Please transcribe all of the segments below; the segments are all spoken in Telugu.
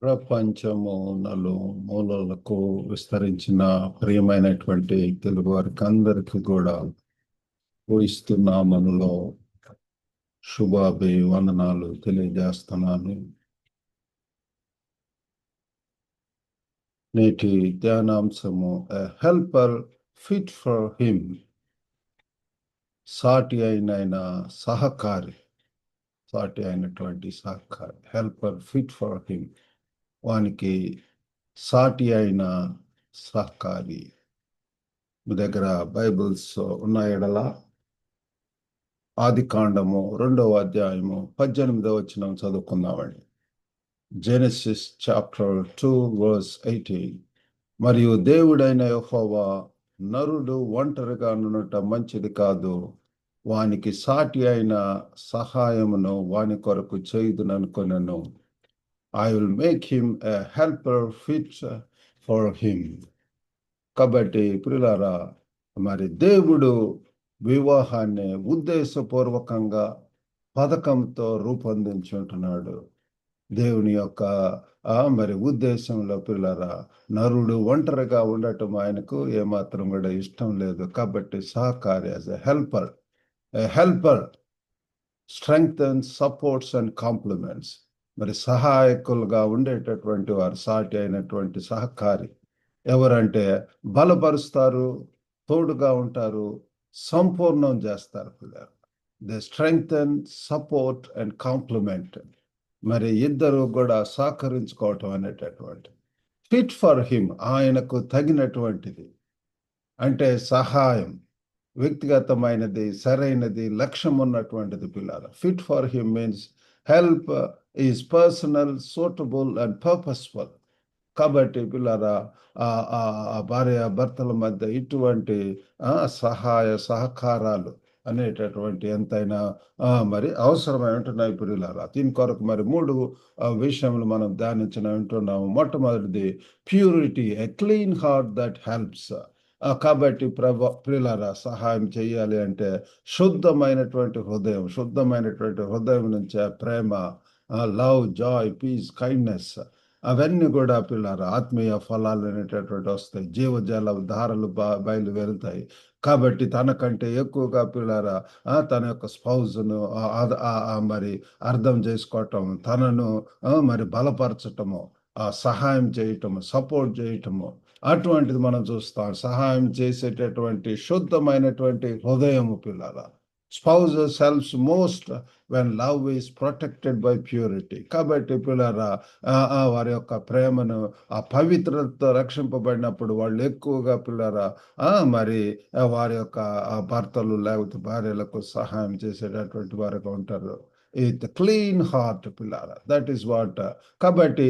ప్రపంచము మూలలకు విస్తరించిన ప్రియమైనటువంటి తెలుగు వారికి అందరికీ కూడా ఊహిస్తున్నామనులో శుభాభివందనాలు తెలియజేస్తున్నాను. నేటి ధ్యానాంశము హెల్పర్ ఫిట్ ఫర్ హిమ్, సాటి అయినటువంటి సహకారి, హెల్పర్ ఫిట్ ఫర్ హిమ్, వానికి సాటి అయిన సహకారి. మీ దగ్గర బైబిల్స్ ఉన్న ఎడల ఆదికాండము 2వ అధ్యాయము 18వ వచనం చదువుకుందామండి. Genesis chapter 2:18. మరియు దేవుడైన యెహోవా, నరుడు ఒంటరిగా నుండుట మంచిది కాదు, వానికి సాటి అయిన సహాయమును వాని కొరకు చేయుదుననుకొనెను. I will make him a helper fit for him. కాబట్టి ప్రియులారా, మరి దేవుడు వివాహాన్ని ఉద్దేశపూర్వకంగా పథకంతో రూపొందించుంటున్నాడు. దేవుని యొక్క మరి ఉద్దేశంలో ప్రియులారా, నరుడు ఒంటరిగా ఉండటం ఆయనకు ఏమాత్రం కూడా ఇష్టం లేదు. కాబట్టి సహకారి, as a helper strengthens, supports and compliments. మరి సహాయకులుగా ఉండేటటువంటి వారు, సాటి అయినటువంటి సహకారి ఎవరంటే బలపరుస్తారు, తోడుగా ఉంటారు, సంపూర్ణం చేస్తారు. They strengthen, support and complement. మరి ఇద్దరు కూడా సహకరించుకోవటం అనేటటువంటి ఫిట్ ఫర్ హిమ్, ఆయనకు తగినటువంటిది. అంటే సహాయం వ్యక్తిగతమైనది, సరైనది, లక్ష్యం ఉన్నటువంటిది. పిల్లల fit for him means help is personal, suitable and purposeful. కాబట్టి పిల్లరా, భార్య భర్తల మధ్య ఇటువంటి సహాయ సహకారాలు అనేటటువంటి ఎంతైనా మరి అవసరమై ఉంటున్నాయి పిల్లరా. దీని కొరకు మరి 3 విషయములు మనం ధ్యానించిన వింటున్నాము. మొట్టమొదటిది purity, a clean heart that helps. కాబట్టి ప్రియులారా, సహాయం చేయాలి అంటే శుద్ధమైనటువంటి హృదయం నుంచే ప్రేమ, లవ్, జాయ్, పీస్, కైండ్నెస్, అవన్నీ కూడా పిల్లలు ఆత్మీయ ఫలాలు అనేటటువంటి వస్తాయి. జీవజల ధారలు బయలువెరుతాయి. కాబట్టి తనకంటే ఎక్కువగా పిల్లరా తన యొక్క స్పౌజ్ను మరి అర్థం చేసుకోవటం, తనను మరి బలపరచటము, సహాయం చేయటము, సపోర్ట్ చేయటము, అటువంటిది మనం చూస్తాం. సహాయం చేసేటటువంటి శుద్ధమైనటువంటి హృదయము పిల్లల. Spouses helps most when love is protected by purity. కాబట్టి పిల్లరా, వారి యొక్క ప్రేమను ఆ పవిత్రతతో రక్షింపబడినప్పుడు వాళ్ళు ఎక్కువగా పిల్లరా మరి వారి యొక్క భర్తలు లేకపోతే భార్యలకు సహాయం చేసేటటువంటి వారుగా ఉంటారు. With clean heart, పిల్లారా, that is what. కాబట్టి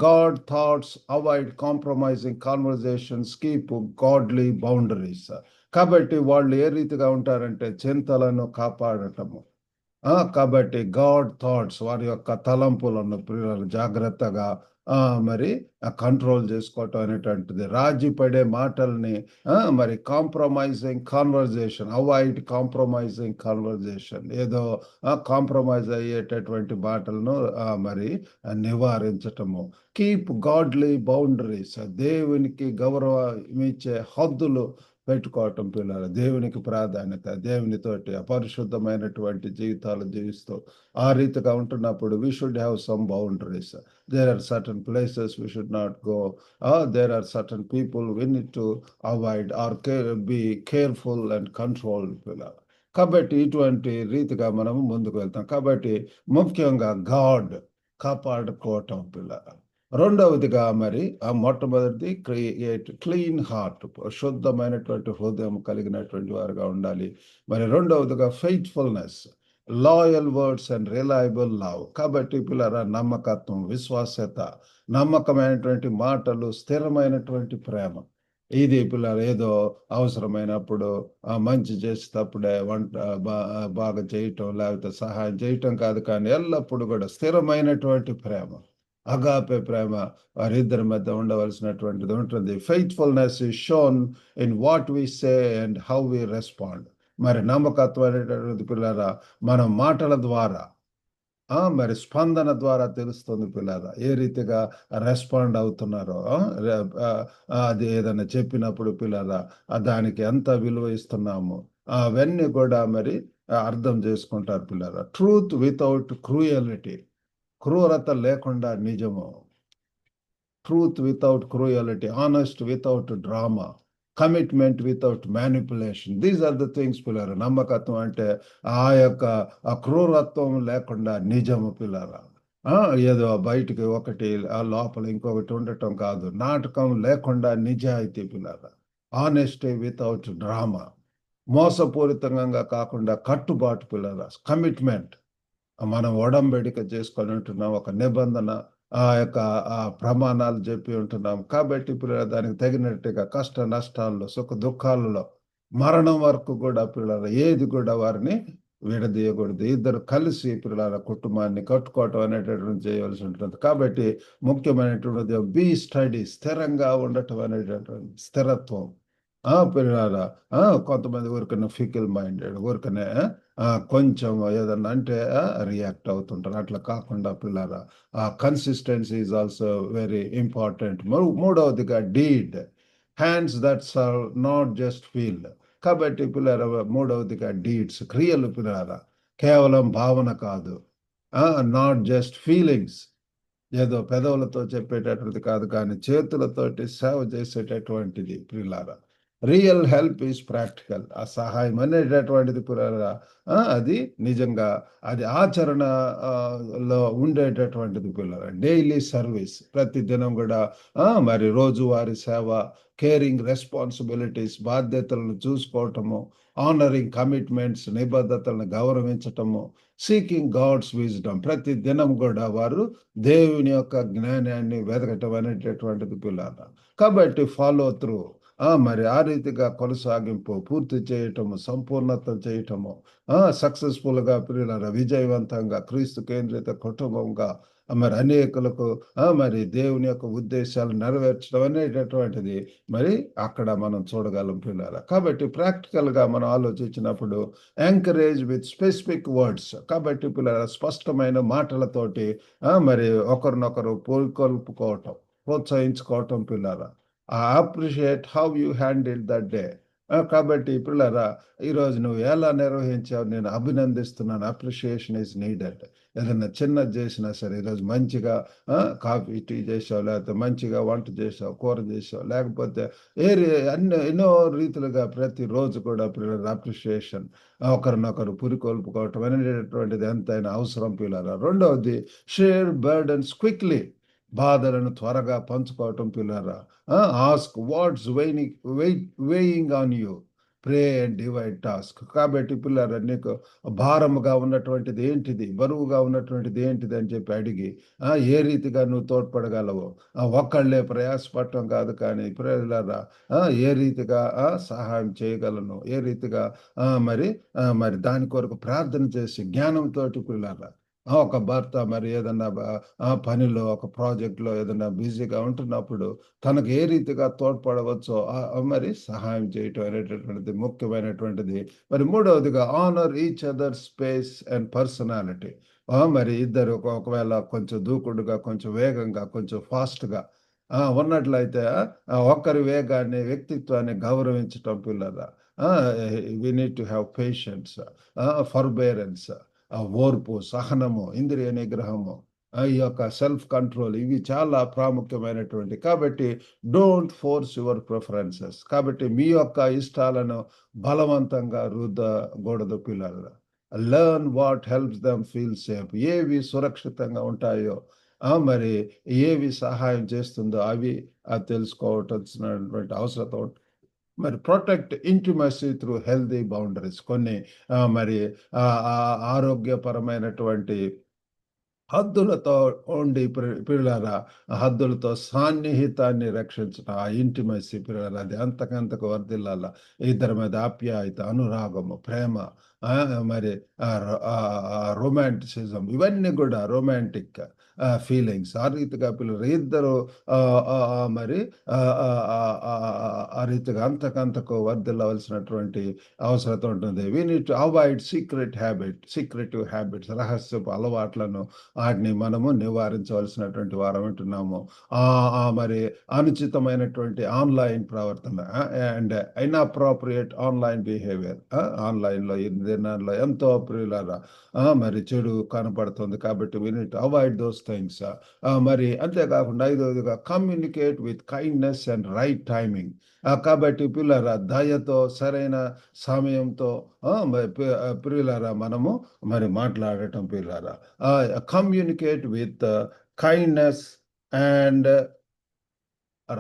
God thoughts, avoid compromising conversations, keep godly boundaries. కాబట్టి వాళ్ళు ఏ రీతిగా ఉంటారంటే చింతలను కాపాడటము. కాబట్టి గాడ్ థాట్స్, వారి యొక్క తలంపులను పిల్లలు జాగ్రత్తగా మరి కంట్రోల్ చేసుకోవటం అనేటువంటిది. రాజీ పడే మాటల్ని మరి compromising conversation, avoid compromising conversation, ఏదో కాంప్రమైజ్ అయ్యేటటువంటి మాటలను మరి నివారించటము. కీప్ గాడ్లీ బౌండరీస్, దేవునికి గౌరవం ఇచ్చే హద్దులు పెట్టుకోవటం పిల్లలు. దేవునికి ప్రాధాన్యత, దేవునితోటి అపరిశుద్ధమైనటువంటి జీవితాలు జీవిస్తూ ఆ రీతిగా ఉంటున్నప్పుడు we should have some boundaries. There are certain places we should not go. There are certain people we need to avoid or be careful and control పిల్లలు. కాబట్టి ఇటువంటి రీతిగా మనము ముందుకు వెళ్తాం. కాబట్టి ముఖ్యంగా గాడ్ కాపాడుకోవటం పిల్లలు. రెండవదిగా మరి మొట్టమొదటిది క్లీన్ హార్ట్, శుద్ధమైనటువంటి హృదయం కలిగినటువంటి వారుగా ఉండాలి. మరి రెండవదిగా faithfulness, loyal words and reliable love. కాబట్టి పిల్లరా, నమ్మకత్వం, విశ్వాస్యత, నమ్మకమైనటువంటి మాటలు, స్థిరమైనటువంటి ప్రేమ. ఇది పిల్లలు ఏదో అవసరమైనప్పుడు మంచి చేసేటప్పుడే వంట బాగా చేయటం లేకపోతే సహాయం చేయటం కాదు, కానీ ఎల్లప్పుడూ కూడా స్థిరమైనటువంటి ప్రేమ, అగాపే ప్రేమ వారిద్దరి మధ్య ఉండవలసినటువంటిది ఉంటుంది. Faithfulness is shown in what we say and how we respond. మరి నమ్మకత్వం అనేటటువంటి పిల్లరా, మన మాటల ద్వారా మరి స్పందన ద్వారా తెలుస్తుంది పిల్లరా ఏ రీతిగా రెస్పాండ్ అవుతున్నారో. అది ఏదైనా చెప్పినప్పుడు పిల్లరా దానికి ఎంత విలువ ఇస్తున్నాము అవన్నీ కూడా మరి అర్థం చేసుకుంటారు పిల్లరా. ట్రూత్ వితౌట్ క్రూయలిటీ, క్రూరత లేకుండా నిజము. Truth without cruelty, honest without drama, commitment without manipulation. These are the things పిల్లరా. నమ్మకత్వం అంటే ఆ యొక్క క్రూరత్వం లేకుండా నిజము పిల్లరా. ఏదో బయటికి ఒకటి లోపల ఇంకొకటి ఉండటం కాదు. నాటకం లేకుండా నిజాయితీ పిల్లరా. ఆనెస్టీ వితౌట్ డ్రామా, మోసపూరితంగా కాకుండా కట్టుబాటు పిల్లరా. కమిట్మెంట్, మనం ఒడంబడిక చేసుకొని ఉంటున్నాం, ఒక నిబంధన ఆ యొక్క ప్రమాణాలు చెప్పి ఉంటున్నాం కాబట్టి పిల్లల దానికి తగినట్టుగా కష్ట నష్టాల్లో సుఖ దుఃఖాలలో మరణం వరకు కూడా పిల్లల ఏది కూడా వారిని విడదీయకూడదు. ఇద్దరు కలిసి పిల్లల కుటుంబాన్ని కట్టుకోవటం అనేటటువంటి చేయవలసి ఉంటుంది. కాబట్టి ముఖ్యమైనటువంటిది బీ స్టడీ, స్థిరంగా ఉండటం అనేటటువంటి స్థిరత్వం. పిల్లల కొంతమంది ఊరికనే ఫికిల్ మైండెడ్, ఊరికనే కొంచెం ఏదన్నా అంటే రియాక్ట్ అవుతుంటారు. అట్లా కాకుండా పిల్లరా consistency is also very important. మూడవదిగా deed, hands that serve not just feel. కాబట్టి పిల్లరా మూడవదిగా డీడ్స్, క్రియలు పిల్లరా, కేవలం భావన కాదు, నాట్ జస్ట్ ఫీలింగ్స్. ఏదో పెదవులతో చెప్పేటటువంటిది కాదు కానీ చేతులతోటి సేవ చేసేటటువంటిది ప్రియులారా. Real help is practical. ఆ సహాయం అనేటటువంటిది పిల్లరా అది నిజంగా అది ఆచరణ లో ఉండేటటువంటిది పిల్లరా. డైలీ సర్వీస్, ప్రతి దినం కూడా మరి రోజువారీ సేవ, కేరింగ్ రెస్పాన్సిబిలిటీస్, బాధ్యతలను చూసుకోవటము, ఆనరింగ్ కమిట్మెంట్స్, నిబద్ధతలను గౌరవించటము, సీకింగ్ గాడ్స్ విజ్డమ్, ప్రతి దినం కూడా వారు దేవుని యొక్క జ్ఞానాన్ని వెతకటం అనేటటువంటిది పిల్లల. కాబట్టి ఫాలో త్రూ, మరి ఆ రీతిగా కొనసాగింపు, పూర్తి చేయటము, సంపూర్ణత చేయటము, సక్సెస్ఫుల్గా పిల్లల విజయవంతంగా క్రీస్తు కేంద్రిత కుటుంబంగా మరి అనేకులకు మరి దేవుని యొక్క ఉద్దేశాలు నెరవేర్చడం అనేటటువంటిది మరి అక్కడ మనం చూడగలం పిల్లల. కాబట్టి ప్రాక్టికల్గా మనం ఆలోచించినప్పుడు ఎంకరేజ్ విత్ స్పెసిఫిక్ వర్డ్స్. కాబట్టి పిల్లల స్పష్టమైన మాటలతోటి మరి ఒకరినొకరు పోల్కొల్పుకోవటం, ప్రోత్సహించుకోవటం పిల్లల. Appreciate how you handle that day. కాబట్టి పిల్లరా ఈరోజు నువ్వు ఎలా నిర్వహించావు నేను అభినందిస్తున్నాను. Appreciation is needed. ఏదైనా చిన్నది చేసినా సరే, ఈరోజు మంచిగా కాఫీ టీ చేసావు, లేకపోతే మంచిగా వంట చేసావు, కూర చేసావు, లేకపోతే ఎన్నో రీతులుగా ప్రతిరోజు కూడా పిల్లల అప్రిషియేషన్, ఒకరినొకరు పురికొల్పుకోవటం అనేటటువంటిది ఎంతైనా అవసరం పిల్లరా. రెండవది షేర్ బర్డన్స్ క్విక్లీ, బాధలను త్వరగా పంచుకోవటం పిల్లరా. Ask what's weighing on you, pray and divide task. కాబట్టి పిల్లరా నీకు భారముగా ఉన్నటువంటిది ఏంటిది, బరువుగా ఉన్నటువంటిది ఏంటిది అని చెప్పి అడిగి ఏ రీతిగా నువ్వు తోడ్పడగలవో, ఒక్కళ్ళే ప్రయాసపడటం కాదు కానీ పిల్లరా ఏ రీతిగా సహాయం చేయగలను, ఏ రీతిగా మరి దాని కొరకు ప్రార్థన చేసి జ్ఞానంతో పిల్లరా ఒక భర్త మరి ఏదన్నా పనిలో ఒక ప్రాజెక్ట్లో ఏదన్నా బిజీగా ఉంటున్నప్పుడు తనకు ఏ రీతిగా తోడ్పడవచ్చో మరి సహాయం చేయటం అనేటటువంటిది ముఖ్యమైనటువంటిది. మరి మూడవదిగా honour each other space and personality. మరి ఇద్దరు ఒకవేళ కొంచెం దూకుడుగా, కొంచెం వేగంగా, కొంచెం ఫాస్ట్గా ఉన్నట్లయితే ఒక్కరి వేగాన్ని, వ్యక్తిత్వాన్ని గౌరవించటం పిల్లల. We need to have patience, forbearance, ఓర్పు, సహనము, ఇంద్రియ నిగ్రహము, ఈ యొక్క సెల్ఫ్ కంట్రోల్, ఇవి చాలా ప్రాముఖ్యమైనటువంటి. కాబట్టి డోంట్ ఫోర్స్ యువర్ ప్రిఫరెన్సెస్. కాబట్టి మీ యొక్క ఇష్టాలను బలవంతంగా రుద్దకూడదు పిల్లలు. Learn what helps them feel safe. ఏవి సురక్షితంగా ఉంటాయో మరి ఏవి సహాయం చేస్తుందో అవి తెలుసుకోవాల్సినటువంటి అవసరం ఉంటుంది. మరి protect intimacy through healthy boundaries. కొన్ని మరి ఆరోగ్యపరమైనటువంటి హద్దులతో ఉండి పిల్లల, హద్దులతో సాన్నిహితాన్ని రక్షించడం, ఆ ఇంటిమసీ పిల్లల అది అంతకంతకు వర్ధిల్లాల. ఇద్దరి మీద ఆప్యాయత, అనురాగము, ప్రేమ మరి రొమాంటిసిజం, ఇవన్నీ కూడా రొమాంటిక్ ఫీలింగ్స్. ఆ రీతిగా పిల్లలు ఇద్దరు ఆ, మరి ఆ రీతిగా అంతకంతకు వర్ధిల్లవలసినటువంటి అవసరత ఉంటుంది. We need to avoid secretive habits, రహస్యపు అలవాట్లను వాటిని మనము నివారించవలసినటువంటి వారం ఉంటున్నాము. మరి అనుచితమైనటువంటి ఆన్లైన్ ప్రవర్తన అండ్ ఇన్అప్రోప్రియేట్ ఆన్లైన్ బిహేవియర్, ఆన్లైన్లో ఈ దినాల్లో ఎంతో ప్రియులారా మరి చెడు కనపడుతుంది. కాబట్టి we need to avoid those things. మరి అంతేకాకుండా ఐదవదిగా communicate with kindness and right timing. కాబట్టి పిల్లరా దయతో సరైన సమయంతో ప్రియులారా మనము మరి మాట్లాడటం పిల్లరా. Communicate with kindness and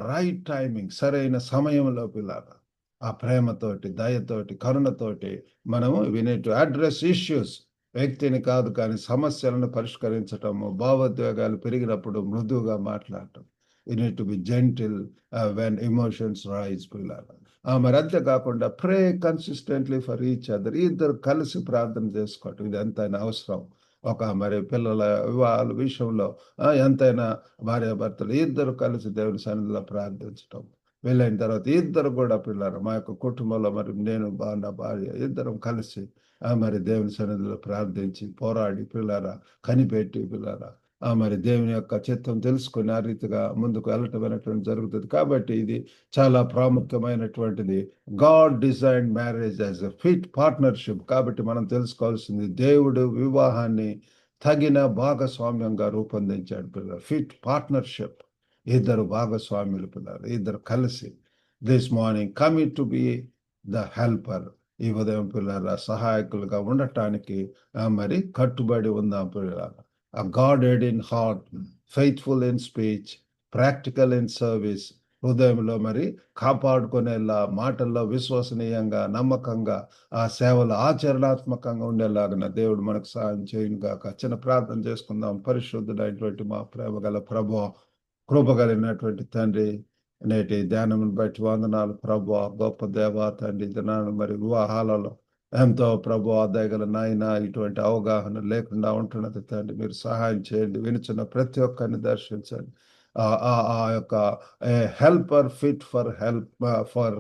right timing, సరైన సమయంలో పిల్లరా ఆ ప్రేమతోటి, దయతోటి, కరుణతోటి మనము we need to address issues. వ్యక్తిని కాదు కానీ సమస్యలను పరిష్కరించటము, భావోద్వేగాలు పెరిగినప్పుడు మృదువుగా మాట్లాడటం. We need to be gentle when emotions rise పిల్లరా. మరి అంతేకాకుండా pray consistently for each other, ఇద్దరు కలిసి ప్రార్థన చేసుకోవటం ఇది ఎంతైనా అవసరం. ఒక మరి పిల్లల వివాహాల విషయంలో ఎంతైనా భార్యాభర్తలు ఇద్దరు కలిసి దేవుని సన్నిధిలో ప్రార్థించటం. వెళ్ళైన తర్వాత ఇద్దరు కూడా పిల్లలు మా యొక్క కుటుంబంలో మరి నేను నా భార్య ఇద్దరం కలిసి మరి దేవుని సన్నిధిలో ప్రార్థించి పోరాడి పిల్లరా, కనిపెట్టి పిల్లరా మరి దేవుని యొక్క చిత్తం తెలుసుకొని ఆ రీతిగా ముందుకు వెళ్ళటం అనేటువంటి జరుగుతుంది. కాబట్టి ఇది చాలా ప్రాముఖ్యమైనటువంటిది. God design marriage as a fit partnership. కాబట్టి మనం తెలుసుకోవాల్సింది దేవుడు వివాహాన్ని తగిన భాగస్వామ్యంగా రూపొందించాడు పిల్లలు. ఫిట్ పార్ట్నర్షిప్, ఇద్దరు భాగస్వాములు పిల్లలు, ఇద్దరు కలిసి. This morning commit to be the helper. ఈ ఉదయం పిల్లల సహాయకులుగా ఉండటానికి మరి కట్టుబడి ఉందాం పిల్లల. గాడెడ్ in heart, faithful in speech, practical in service. హృదయంలో మరి కాపాడుకునేలా, మాటల్లో విశ్వసనీయంగా, నమ్మకంగా, ఆ సేవలు ఆచరణాత్మకంగా ఉండేలాగా దేవుడు మనకు సహాయం చేయనుగాక. చిన్న ప్రార్థన చేసుకుందాం. పరిశుద్ధుడైనటువంటి మా ప్రేమ గల ప్రభువా, కృప కలిగినటువంటి తండ్రి, నేటి ధ్యానమును బట్టి వందనాలు ప్రభువా. గొప్ప దేవా తండ్రి, దినాన్ని మరి వివాహాలలో ఎంతో ప్రభువా దయగల నాయన ఇటువంటి అవగాహన లేకుండా ఉంటున్నది తండ్రి. మీరు సహాయం చేయండి. వినుచున్న ప్రతి ఒక్కరిని దర్శించండి. ఆ యొక్క helper fit for help for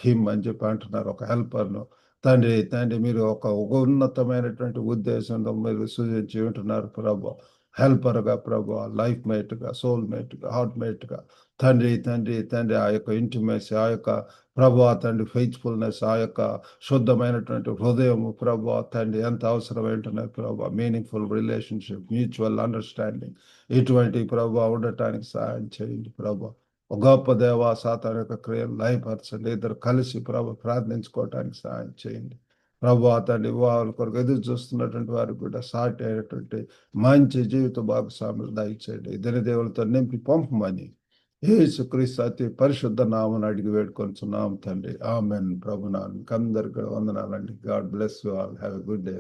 him అని చెప్పి అంటున్నారు. ఒక హెల్పర్ను తండ్రి తండ్రి మీరు ఒక ఉన్నతమైనటువంటి ఉద్దేశంతో మీరు సూచించి ఉంటున్నారు ప్రభు. హెల్పర్గా ప్రభు, లైఫ్ మేట్గా, సోల్ మేట్గా, హార్ట్ మేట్గా తండ్రి తండ్రి తండ్రి ఆ యొక్క ఇంటిమేసి, ఆ యొక్క ప్రభు తండ్రి ఫెయిత్ఫుల్నెస్, ఆ యొక్క శుద్ధమైనటువంటి హృదయము ప్రభు తండ్రి ఎంత అవసరం ఏంటున్నాయి ప్రభు. మీనింగ్ఫుల్ రిలేషన్షిప్, మ్యూచువల్ అండర్స్టాండింగ్, ఇటువంటి ప్రభు ఉండటానికి సహాయం చేయండి ప్రభు. ఒక గొప్ప దేవ సాతాను యొక్క క్రియలు లయపరచండి. ఇద్దరు కలిసి ప్రభు ప్రార్థించుకోవటానికి సహాయం చేయండి ప్రభు. తండ్రి వివాహాల కొరకు ఎదురు చూస్తున్నటువంటి వారికి కూడా సాటి అయినటువంటి మంచి జీవిత భాగస్వాములు దయచేయండి. ఇద్దరి దేవులతో నింపి పంపమని యేసుక్రీస్తు అతి పరిశుద్ధ నామమున అడిగి వేడుకొంచున్నాం తండ్రి. ఆమెన్. ప్రభు నామమున అందరికీ వందనాలండి. God bless you all. Have a good day.